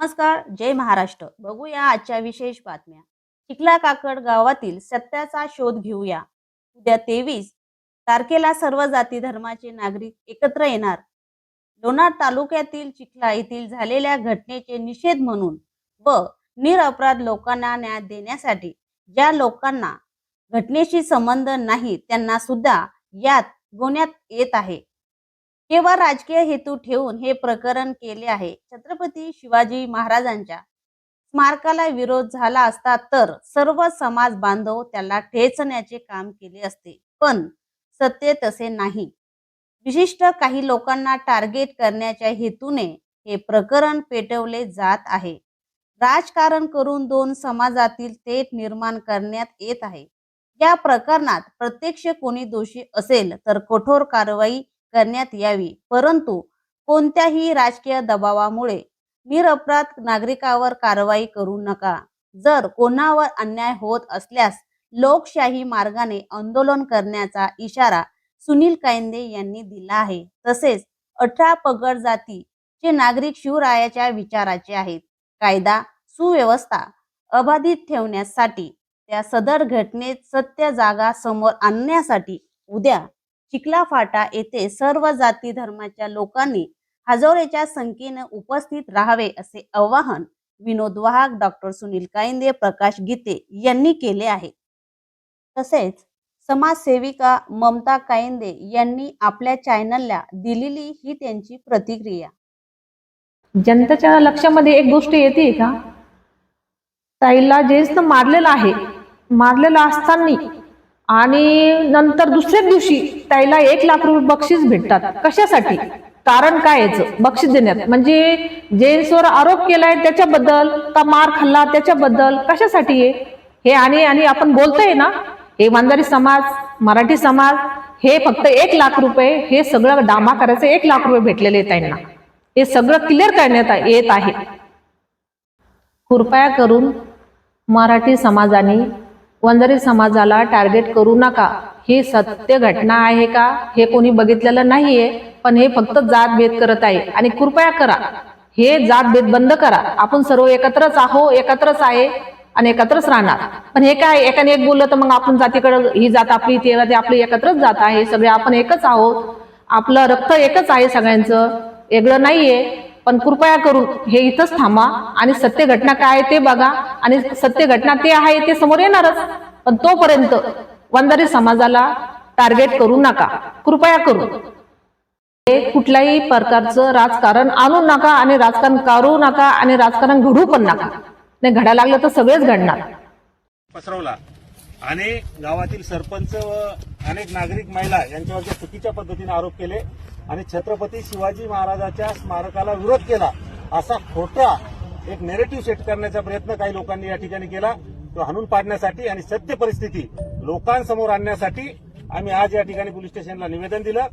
नमस्कार, जय महाराष्ट्र. बघूया आजच्या विशेष बातम्या. चिखला काकड गावातील सत्याचा शोध घेऊया. उद्या 23 तारखेला सर्व जाती धर्माचे नागरिक एकत्र येणार. लोणार तालुक्यातील चिखला येथील झालेल्या घटनेचे निषेध म्हणून व निरपराध लोकांना न्याय देण्यासाठी ज्या लोकांना घटनेशी संबंध नाही त्यांना सुद्धा यात गोवण्यात येत आहे. केवळ राजकीय हेतू ठेवून हे प्रकरण केले आहे. छत्रपती शिवाजी महाराजांच्या स्मारकाला विरोध झाला असता तर सर्व समाज बांधव त्याला ठेचण्याचे काम केले असते, पण सत्य तसे नाही. विशिष्ट काही लोकांना टार्गेट करण्याच्या हेतूने हे प्रकरण पेटवले जात आहे. राजकारण करून दोन समाजातील तेढ निर्माण करण्यात येत आहे. या प्रकरणात प्रत्यक्ष कोणी दोषी असेल तर कठोर कारवाई करण्यात यावी, परंतु कोणत्याही राजकीय दबावामुळे निरपराध नागरिकावर कारवाई करू नका. जर कोणावर अन्याय होत असल्यास लोकशाही मार्गाने आंदोलन करण्याचा इशारा सुनील कायंदे यांनी दिला आहे. तसेच 18 पगड जातीचे नागरिक शिवरायाच्या विचाराचे आहेत. कायदा सुव्यवस्था अबाधित ठेवण्यासाठी त्या सदर घटनेत सत्य जागा समोर आणण्यासाठी उद्या चिखला फाटा येथे सर्व जाती धर्माच्या लोकांनी हजारोच्या संख्येने उपस्थित राहावे असे आवाहन विनोद वाहक, डॉक्टर सुनील कायंदे, प्रकाश गीते यांनी केले आहे. तसेच समाजसेविका ममता कायंदे यांनी आपल्या चॅनलला दिलेली ही त्यांची प्रतिक्रिया. जनतेच्या लक्षामध्ये एक गोष्ट येते का, ताईला जेच मारलेलं आहे, मारलेलं असताना आणि नंतर दुसऱ्याच दिवशी ताईला 1 लाख रुपये बक्षीस भेटतात. कशासाठी? कारण काय याचं बक्षीस देण्यात? म्हणजे जेन्सवर आरोप केलाय त्याच्याबद्दल का मार खाल्ला त्याच्याबद्दल? कशासाठी हे आणि आपण बोलतोय ना, हे वंजारी समाज, मराठी समाज, हे फक्त 1 लाख रुपये, हे सगळं डामा करायचं 1 लाख रुपये भेटलेले आहेत त्यांना. हे सगळं क्लिअर करण्यात येत आहे. कृपया करून मराठी समाजाने वंजारी समाजाला टार्गेट करू नका. ही सत्य घटना आहे का हे कोणी बघितलेलं नाहीये, पण हे फक्त जातभेद करत आहे. आणि कृपया करा, हे जातभेद बंद करा. आपण सर्व एकत्रच आहो, एकत्रच आहे आणि एकत्रच राहणार. पण हे काय, एकाने एक बोललं तर मग आपण जातीकडे, ही जात आपली, ती आपली, एकत्रच जात आहे. सगळे आपण एकच आहोत, आपलं रक्त एकच आहे, सगळ्यांचं वेगळं नाहीये. पण कृपया करून हे इथंच थांबा आणि सत्य घटना काय ते बघा. आणि सत्य घटना ते आहे ते समोर येणारच, पण तोपर्यंत वंजारी समाजाला टार्गेट करू नका, कृपया करून. हे कुठल्याही प्रकारचं राजकारण आणू नका आणि राजकारण करू नका आणि राजकारण घडू पण नका. नाही घडा लागलं तर सगळेच घडणार. पसरवला आणि गावातील सरपंच व अनेक नागरिक, महिला यांच्यावरच्या चुकीच्या पद्धतीने आरोप केले आणि छत्रपती शिवाजी महाराजांच्या स्मारकाला विरोध केला, असा खोटा एक नेरेटिव्ह सेट करण्याचा प्रयत्न काही लोकांनी या ठिकाणी केला. तो हाणून पाडण्यासाठी आणि सत्य परिस्थिती लोकांसमोर आणण्यासाठी आम्ही आज या ठिकाणी पोलीस स्टेशनला निवेदन दिलं.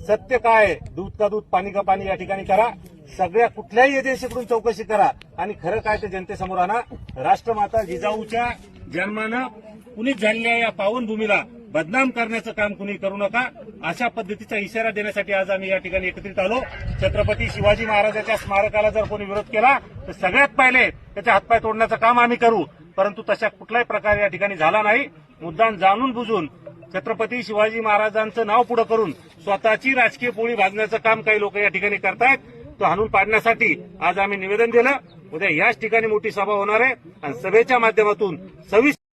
सत्य काय आहे, दूध का दूध, पाणी का पाणी या ठिकाणी करा. सगळ्या कुठल्याही एजन्सीकडून चौकशी करा आणि खरं काय ते जनतेसमोर आणा. राष्ट्रमाता जिजाऊच्या जन्मानं कुणीच झालेल्या या पावनभूमीला बदनाम करण्याचं काम कुणी करू नका, अशा पद्धतीचा इशारा देण्यासाठी आज आम्ही या ठिकाणी एकत्रित आलो. छत्रपती शिवाजी महाराजांच्या स्मारकाला जर कोणी विरोध केला तर सगळ्यात पहिले त्याचे हातपाय तोडण्याचं काम आम्ही करू, परंतु तशा कुठल्याही प्रकारे या ठिकाणी झाला नाही. मुद्दाम जाणून बुजून छत्रपती शिवाजी महाराजांचं नाव पुढे करून स्वतःची राजकीय पोळी भाजण्याचं काम काही लोक या ठिकाणी करतायत. तो हाणून पाडण्यासाठी आज आम्ही निवेदन दिलं. उद्या याच ठिकाणी मोठी सभा होणार आहे आणि सभेच्या माध्यमातून